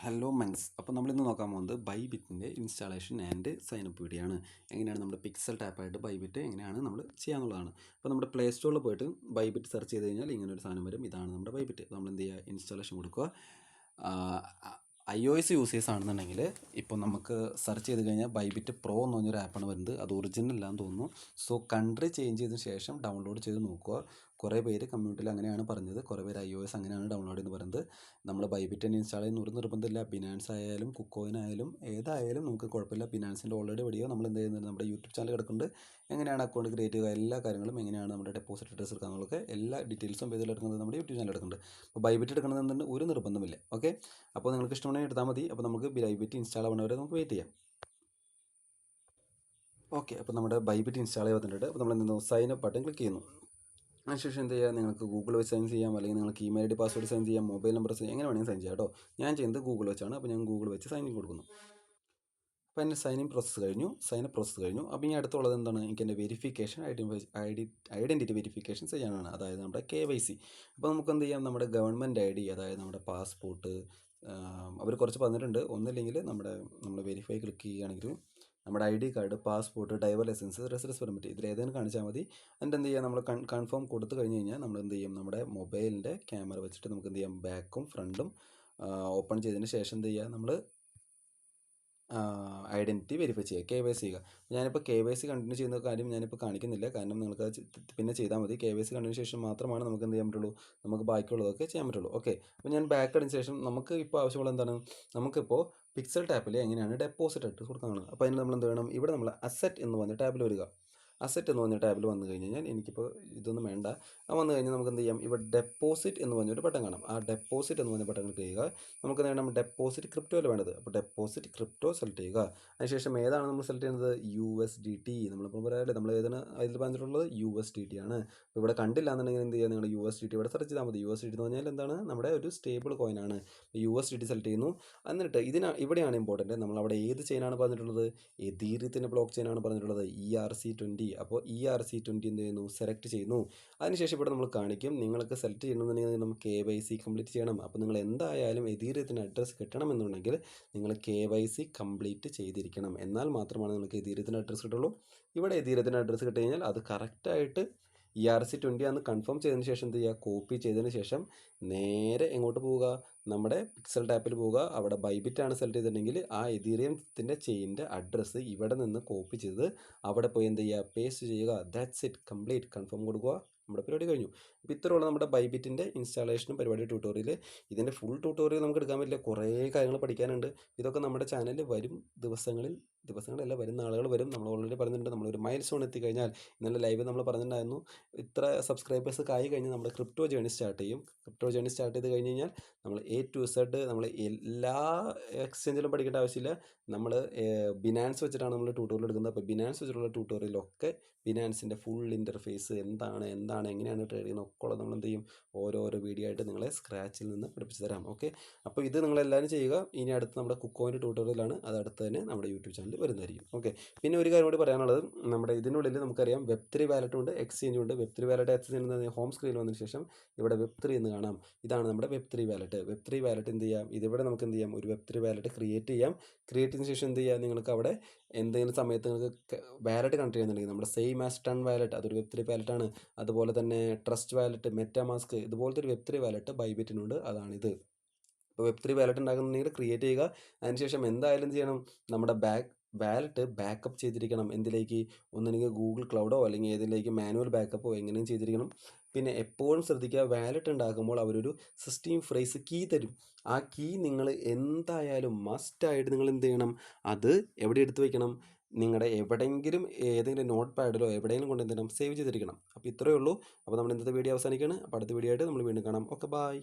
Hello മൻസ്. അപ്പോൾ നമ്മളിന്ന് നോക്കാൻ പോകുന്നത് ബൈബിറ്റിൻ്റെ ഇൻസ്റ്റാളേഷൻ ആൻഡ് സൈനപ്പ് വീഡിയോ ആണ്. എങ്ങനെയാണ് നമ്മുടെ പിക്സൽ ടാപ്പായിട്ട് ബൈബിറ്റ് എങ്ങനെയാണ് നമ്മൾ ചെയ്യാന്നുള്ളതാണ്. അപ്പോൾ നമ്മുടെ പ്ലേ സ്റ്റോറിൽ പോയിട്ട് ബൈബിറ്റ് സെർച്ച് ചെയ്ത് കഴിഞ്ഞാൽ ഇങ്ങനെ ഒരു സാധനം വരും. ഇതാണ് നമ്മുടെ ബൈബിറ്റ്. നമ്മൾ എന്ത് ചെയ്യുക, ഇൻസ്റ്റാളേഷൻ കൊടുക്കുക. iOS യൂസേഴ്സ് ആണെന്നുണ്ടെങ്കിൽ ഇപ്പോൾ നമുക്ക് സെർച്ച് ചെയ്ത് കഴിഞ്ഞാൽ ബൈബിറ്റ് പ്രോ എന്ന് പറഞ്ഞൊരു ആപ്പാണ് വരുന്നത്. അത് ഒറിജിനൽ അല്ലാന്ന് തോന്നുന്നു. സോ കൺട്രി ചേഞ്ച് ചെയ്തതിന് ശേഷം ഡൗൺലോഡ് ചെയ്ത് നോക്കുക. കുറേ പേര് കമ്മ്യൂണിറ്റിയിൽ അങ്ങനെയാണ് പറഞ്ഞത്. കുറേ പേര് iOS അങ്ങനെയാണ് ഡൗൺലോഡ് എന്ന് പറയുന്നത്. നമ്മൾ ബൈബിറ്റ് തന്നെ ഇൻസ്റ്റാൾ ചെയ്യുന്ന ഒരു നിർബന്ധമില്ല. ബിനാൻസ് ആയാലും കുക്കോയിൻ ആയാലും ഏതായാലും നമുക്ക് കുഴപ്പമില്ല. ബിനാൻസിൻ്റെ ഓൾറെഡി വീഡിയോ നമ്മൾ എന്ത് ചെയ്യുന്നത് നമ്മുടെ യൂട്യൂബ് ചാനൽ കിടക്കുന്നുണ്ട്. എങ്ങനെയാണ് അക്കൗണ്ട് ക്രിയേറ്റ് ചെയ്യുക, എല്ലാ കാര്യങ്ങളും എങ്ങനെയാണ് നമ്മുടെ ഡെപ്പോസിറ്റ് അഡ്രസ് എടുക്കാന്നുള്ളതൊക്കെ എല്ലാ ഡീറ്റെയിൽസും ഇതിൽ എടുക്കുന്നത് നമ്മുടെ യൂട്യൂബ് ചാനൽ എടുക്കുന്നുണ്ട്. അപ്പോൾ ബൈബിറ്റ് എടുക്കണമെന്നുണ്ടെങ്കിൽ ഒരു നിർബന്ധമില്ല. ഓക്കെ, അപ്പോൾ നിങ്ങൾക്ക് ഇഷ്ടമാണെങ്കിൽ എടുത്താൽ മതി. അപ്പോൾ നമുക്ക് ബൈബിറ്റ് ഇൻസ്റ്റാൾ ആവുന്നവരെ നമുക്ക് വെയിറ്റ് ചെയ്യാം. ഓക്കെ, അപ്പോൾ നമ്മുടെ ബൈബിറ്റ് ഇൻസ്റ്റാൾ ചെയ്ത് വന്നിട്ടുണ്ട്. അപ്പോൾ നമ്മൾ എന്ത് സൈൻ അപ്പ് ബട്ടൺ ക്ലിക്ക് ചെയ്യുന്നു. അതിനുശേഷം എന്ത് ചെയ്യുക, നിങ്ങൾക്ക് ഗൂഗിൾ വെച്ച് സൈൻ ചെയ്യാം, അല്ലെങ്കിൽ നിങ്ങൾക്ക് email I D password sign ചെയ്യാം, മൊബൈൽ നമ്പർ സൈൻ, എങ്ങനെ വേണമെങ്കിൽ സൈൻ ചെയ്യാം കേട്ടോ. ഞാൻ ചെയ്യുന്നത് ഗൂഗിൾ വെച്ചാണ്. അപ്പോൾ ഞാൻ ഗൂഗിൾ വെച്ച് സൈൻ ഇൻ കൊടുക്കുന്നു. അപ്പോൾ എൻ്റെ സൈൻ ഇൻ പ്രോസസ്സ് കഴിഞ്ഞു, സൈൻ അപ്പ് പ്രോസസ്സ് കഴിഞ്ഞു. അപ്പോൾ ഇനി അടുത്തുള്ളത് എന്താണ്, എനിക്ക് എൻ്റെ വെരിഫിക്കേഷൻ ഐഡൻറ്റിറ്റി വെരിഫിക്കേഷൻ ചെയ്യാനാണ്, അതായത് നമ്മുടെ KYC. അപ്പോൾ നമുക്ക് എന്ത് ചെയ്യാം, നമ്മുടെ ഗവൺമെൻറ് ID, അതായത് നമ്മുടെ പാസ്പോർട്ട്, അവർ കുറച്ച് പറഞ്ഞിട്ടുണ്ട്. ഒന്നില്ലെങ്കിൽ നമ്മൾ വെരിഫൈ ക്ലിക്ക് ചെയ്യുകയാണെങ്കിൽ നമ്മുടെ ID card, passport, driver licence, residence permit, ഇതിലേതെങ്കിലും കാണിച്ചാൽ മതി. എന്നിട്ട് എന്ത് ചെയ്യാം, നമ്മൾ കൺഫേം കൊടുത്തു കഴിഞ്ഞ് കഴിഞ്ഞാൽ നമ്മൾ എന്ത് ചെയ്യും, നമ്മുടെ മൊബൈലിൻ്റെ ക്യാമറ വെച്ചിട്ട് നമുക്ക് എന്ത് ചെയ്യാം, ബാക്കും ഫ്രണ്ടും ഓപ്പൺ ചെയ്തതിന് ശേഷം എന്ത് ചെയ്യുക, നമ്മൾ ഐഡൻറ്റിറ്റി വെരിഫൈ ചെയ്യുക, KYC ചെയ്യുക. ഞാനിപ്പോൾ KYC കണ്ടിന്യൂ ചെയ്യുന്ന കാര്യം ഞാനിപ്പോൾ കാണിക്കുന്നില്ല, കാരണം നിങ്ങൾക്ക് പിന്നെ ചെയ്താൽ മതി. KYC കണ്ടതിന് ശേഷം മാത്രമാണ് നമുക്ക് എന്ത് ചെയ്യാൻ പറ്റുള്ളൂ, നമുക്ക് ബാക്കിയുള്ളതൊക്കെ ചെയ്യാൻ പറ്റുള്ളൂ. ഓക്കെ, അപ്പോൾ ഞാൻ ബാക്ക് അടിച്ച ശേഷം നമുക്ക് ഇപ്പോൾ ആവശ്യമുള്ള എന്താണ്, നമുക്കിപ്പോൾ പിക്സൽ ടാപ്പിൽ എങ്ങനെയാണ് ഡെപ്പോസിറ്റ് അഡ്രസ് കൊടുക്കുന്നത്. അപ്പോൾ അതിന് നമ്മൾ എന്ത് വേണം, ഇവിടെ നമ്മൾ അസറ്റ് എന്ന് പറഞ്ഞ ടാബിൽ വരിക. അസറ്റ് എന്ന് പറഞ്ഞ ടാബിൽ വന്നു കഴിഞ്ഞ് കഴിഞ്ഞാൽ എനിക്കിപ്പോൾ ഇതൊന്നും വേണ്ട. അത് വന്നു കഴിഞ്ഞാൽ നമുക്ക് എന്ത് ചെയ്യാം, ഇവിടെ ഡെപ്പോസിറ്റ് എന്ന് പറഞ്ഞൊരു ബട്ടൺ കാണാം. ആ ഡെപ്പോസിറ്റ് എന്ന് പറഞ്ഞ ബട്ടൺ ക്ലിക്ക് ചെയ്യുക. നമുക്ക് വേണം ഡെപ്പോസിറ്റ് ക്രിപ്റ്റോയിൽ വേണ്ടത്. അപ്പോൾ ഡെപ്പോസിറ്റ് ക്രിപ്റ്റോ സെലക്ട് ചെയ്യുക. അതിനുശേഷം ഏതാണ് നമ്മൾ സെലക്ട് ചെയ്യുന്നത്, USDT. നമ്മളിപ്പോൾ പറയാല്ലേ, നമ്മൾ ഏതാണ് അതിൽ പറഞ്ഞിട്ടുള്ളത് USDT ആണ്. അപ്പോൾ ഇവിടെ കണ്ടില്ല എന്നുണ്ടെങ്കിൽ എന്ത് ചെയ്യുക, നിങ്ങൾ USDT ഇവിടെ സെർച്ച് ചെയ്താൽ മതി. USDT എന്ന് പറഞ്ഞാൽ എന്താണ്, നമ്മുടെ ഒരു സ്റ്റേബിൾ കോയിനാണ്. USDT സെലക്ട് ചെയ്യുന്നു. എന്നിട്ട് ഇവിടെയാണ് ഇമ്പോർട്ടൻറ്റ്, നമ്മളവിടെ ഏത് ചെയിനാണ് പറഞ്ഞിട്ടുള്ളത്, എതീറിയത്തിൻ്റെ ബ്ലോക്ക് ചെയിനാണ് പറഞ്ഞിട്ടുള്ളത്, ERC20. അപ്പോൾ ERC20 എന്ത് ചെയ്യുന്നു, സെലക്ട് ചെയ്യുന്നു. അതിനുശേഷം ഇവിടെ നമ്മൾ കാണിക്കും, നിങ്ങൾക്ക് സെലക്ട് ചെയ്യണമെന്നുണ്ടെങ്കിൽ നമുക്ക് KYC കംപ്ലീറ്റ് ചെയ്യണം. അപ്പോൾ നിങ്ങൾ എന്തായാലും എതീറിയത്തിൻ്റെ അഡ്രസ്സ് കിട്ടണമെന്നുണ്ടെങ്കിൽ നിങ്ങൾ KYC കംപ്ലീറ്റ് ചെയ്തിരിക്കണം. എന്നാൽ മാത്രമാണ് നിങ്ങൾക്ക് എതീറിയത്തിൻ്റെ അഡ്രസ്സ് കിട്ടുള്ളൂ. ഇവിടെ എതീറിയത്തിൻ്റെ അഡ്രസ്സ് കിട്ടി കഴിഞ്ഞാൽ അത് കറക്റ്റായിട്ട് ERC20 ആണെന്ന് കൺഫേം ചെയ്തതിന് ശേഷം എന്ത് ചെയ്യുക, കോപ്പി ചെയ്തതിന് ശേഷം നേരെ എങ്ങോട്ട് പോവുക, നമ്മുടെ പിക്സൽ ടാപ്പിൽ പോവുക. അവിടെ ബൈബിറ്റ് ആണ് സെലക്ട് ചെയ്തിട്ടുണ്ടെങ്കിൽ ആ എതീറിയത്തിൻ്റെ ചെയിൻ്റെ അഡ്രസ്സ് ഇവിടെ നിന്ന് കോപ്പി ചെയ്ത് അവിടെ പോയി എന്ത് ചെയ്യുക, പേസ്റ്റ് ചെയ്യുക. ദാറ്റ്സ് ഇറ്റ്, കംപ്ലീറ്റ്, കൺഫേം കൊടുക്കുക. നമ്മുടെ പരിപാടി കഴിഞ്ഞു. ഇപ്പോൾ ഇത്രയുള്ള നമ്മുടെ ബൈബിറ്റിൻ്റെ ഇൻസ്റ്റാളേഷനും പരിപാടി ട്യൂട്ടോറിയൽ. ഇതിൻ്റെ ഫുൾ ട്യൂട്ടോറിയൽ നമുക്ക് എടുക്കാൻ പറ്റില്ല, കുറേ കാര്യങ്ങൾ പഠിക്കാനുണ്ട്. ഇതൊക്കെ നമ്മുടെ ചാനലിൽ വരും ദിവസങ്ങളല്ല, വരുന്ന ആളുകൾ വരും. നമ്മൾ ഓൾറെഡി പറഞ്ഞിട്ടുണ്ട്, നമ്മളൊരു മൈൽ സ്റ്റോൺ എത്തിക്കഴിഞ്ഞാൽ, ഇന്നലെ ലൈവ് നമ്മൾ പറഞ്ഞിട്ടുണ്ടായിരുന്നു, ഇത്ര സബ്സ്ക്രൈബേഴ്സ് ആയി കഴിഞ്ഞാൽ നമ്മുടെ ക്രിപ്റ്റോ ജേണി സ്റ്റാർട്ട് ചെയ്യും. ക്രിപ്റ്റോ ജേണി സ്റ്റാർട്ട് ചെയ്ത് കഴിഞ്ഞ് കഴിഞ്ഞാൽ നമ്മൾ A to Z നമ്മൾ എല്ലാ എക്സ്ചേഞ്ചിലും പഠിക്കേണ്ട ആവശ്യമില്ല. നമ്മൾ ബിനാൻസ് വെച്ചിട്ടാണ് നമ്മൾ ട്യൂട്ടോറിയൽ എടുക്കുന്നത്. അപ്പോൾ ബിനാൻസ് വെച്ചിട്ടുള്ള ട്യൂട്ടോറിയലൊക്കെ ബിനാൻസിൻ്റെ ഫുൾ ഇൻ്റർഫേസ് എന്താണ്, എങ്ങനെയാണ് ട്രേഡ് ചെയ്യുന്നത് ഒക്കെ ഉള്ളത് നമ്മൾ എന്ത് ചെയ്യും, ഓരോരോ വീഡിയോ ആയിട്ട് നിങ്ങളെ സ്ക്രാച്ചിൽ നിന്ന് പഠിപ്പിച്ച് തരാം. ഓക്കെ, അപ്പോൾ ഇത് നിങ്ങളെല്ലാവരും ചെയ്യുക. ഇനി അടുത്ത് നമ്മുടെ കുക്കോയിൻ്റെ ട്യൂട്ടോറിയലാണ്, അത് അടുത്ത് തന്നെ നമ്മുടെ യൂട്യൂബ് ചാനൽ വരുന്നതായിരിക്കും. ഓക്കെ, പിന്നെ ഒരു കാര്യം കൂടി പറയാനുള്ളത്, നമ്മുടെ ഇതിനുള്ളിൽ നമുക്കറിയാം Web3 വാലറ്റും ഉണ്ട്, എക്സ്ചേഞ്ചും ഉണ്ട്. Web3 വാലറ്റ് ആക്സസ് ചെയ്യുന്നത് ഹോം സ്ക്രീനിൽ വന്നതിന് ശേഷം ഇവിടെ Web3 എന്ന് കാണാം. ഇതാണ് നമ്മുടെ Web3 വാലറ്റ്. Web3 വാലറ്റ് എന്ത് ചെയ്യാം, ഇതിവിടെ നമുക്ക് എന്ത് ചെയ്യാം, ഒരു Web3 വാലറ്റ് ക്രിയേറ്റ് ചെയ്യാം. ക്രിയേറ്റ് ചെയ്തതിന് ശേഷം എന്ത് ചെയ്യാം, നിങ്ങൾക്ക് അവിടെ എന്തെങ്കിലും സമയത്ത് നിങ്ങൾക്ക് വാലറ്റ് കണക്ട് ചെയ്യുന്നുണ്ടെങ്കിൽ നമ്മുടെ സെയിം ആസ് ടൺ വാലറ്റ്, അതൊരു Web3 വാലറ്റാണ്. അതുപോലെ തന്നെ ട്രസ്റ്റ് വാലറ്റ്, മെറ്റാമാസ്ക്, ഇതുപോലത്തെ ഒരു Web3 വാലറ്റ് ബൈബിറ്റിനുണ്ട്, അതാണിത്. ഇപ്പോൾ Web3 വാലറ്റ് ഉണ്ടാക്കുന്നുണ്ടെങ്കിൽ ക്രിയേറ്റ് ചെയ്യുക. അതിനുശേഷം എന്തായാലും ചെയ്യണം, നമ്മുടെ വാലറ്റ് ബാക്കപ്പ് ചെയ്തിരിക്കണം. എന്തിലേക്ക്, ഒന്നില്ലെങ്കിൽ ഗൂഗിൾ ക്ലൗഡോ അല്ലെങ്കിൽ ഏതിലേക്ക് മാനുവൽ ബാക്കപ്പോ എങ്ങനെയും ചെയ്തിരിക്കണം. പിന്നെ എപ്പോഴും ശ്രദ്ധിക്കുക, വാലറ്റ് ഉണ്ടാക്കുമ്പോൾ അവരൊരു സിസ്റ്റം ഫ്രേസ് കീ തരും. ആ കീ നിങ്ങൾ എന്തായാലും മസ്റ്റായിട്ട് നിങ്ങൾ എന്ത് ചെയ്യണം, അത് എവിടെ എടുത്ത് വയ്ക്കണം, നിങ്ങളുടെ എവിടെയെങ്കിലും ഏതെങ്കിലും നോട്ട് പാഡിലോ എവിടെയെങ്കിലും കൊണ്ട് എന്ത് ചെയ്യണം, സേവ് ചെയ്തിരിക്കണം. അപ്പോൾ ഇത്രയേ ഉള്ളൂ. അപ്പോൾ നമ്മൾ ഇന്നത്തെ വീഡിയോ അവസാനിക്കുകയാണ്. അപ്പോൾ അടുത്ത വീഡിയോ ആയിട്ട് നമ്മൾ വീണ്ടും കാണാം. Okay, by.